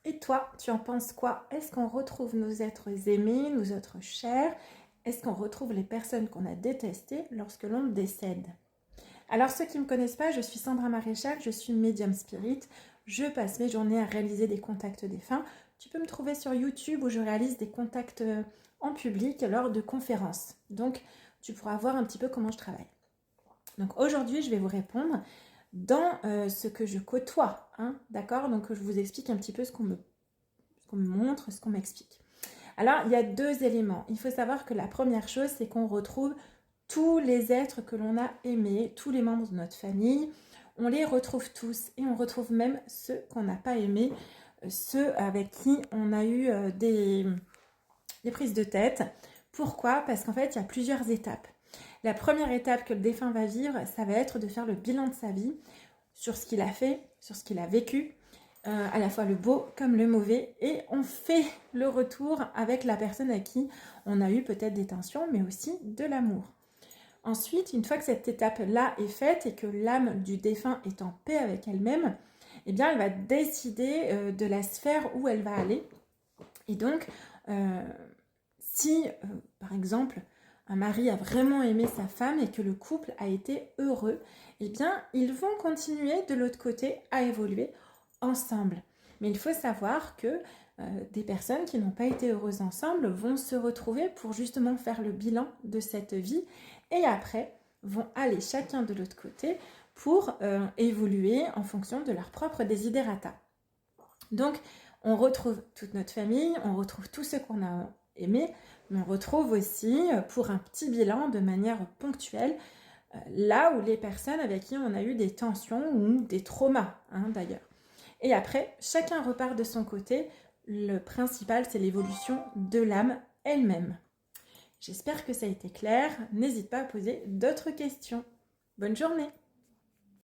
Et toi, tu en penses quoi? Est-ce qu'on retrouve nos êtres aimés, nos êtres chers? Est-ce qu'on retrouve les personnes qu'on a détestées lorsque l'on décède? Alors ceux qui ne me connaissent pas, je suis Sandra Maréchal, je suis médium spirit. Je passe mes journées à réaliser des contacts défunts. Tu peux me trouver sur YouTube où je réalise des contacts en public lors de conférences. Donc tu pourras voir un petit peu comment je travaille. Donc aujourd'hui, je vais vous répondre dans ce que je côtoie, hein, d'accord? Donc je vous explique un petit peu ce qu'on me montre, ce qu'on m'explique. Alors, il y a deux éléments. Il faut savoir que la première chose, c'est qu'on retrouve tous les êtres que l'on a aimés, tous les membres de notre famille. On les retrouve tous et on retrouve même ceux qu'on n'a pas aimés, ceux avec qui on a eu des prises de tête. Pourquoi? Parce qu'en fait, il y a plusieurs étapes. La première étape que le défunt va vivre, ça va être de faire le bilan de sa vie sur ce qu'il a fait, sur ce qu'il a vécu, à la fois le beau comme le mauvais, et on fait le retour avec la personne à qui on a eu peut-être des tensions, mais aussi de l'amour. Ensuite, une fois que cette étape-là est faite et que l'âme du défunt est en paix avec elle-même, eh bien, elle va décider de la sphère où elle va aller. Et donc, si, par exemple, un mari a vraiment aimé sa femme et que le couple a été heureux, eh bien, ils vont continuer de l'autre côté à évoluer ensemble. Mais il faut savoir que des personnes qui n'ont pas été heureuses ensemble vont se retrouver pour justement faire le bilan de cette vie et après vont aller chacun de l'autre côté pour évoluer en fonction de leur propre desiderata. Donc, on retrouve toute notre famille, on retrouve tout ce qu'on a aimé, mais on retrouve aussi pour un petit bilan de manière ponctuelle là où les personnes avec qui on a eu des tensions ou des traumas, hein, d'ailleurs. Et après, chacun repart de son côté. Le principal, c'est l'évolution de l'âme elle-même. J'espère que ça a été clair. N'hésite pas à poser d'autres questions. Bonne journée!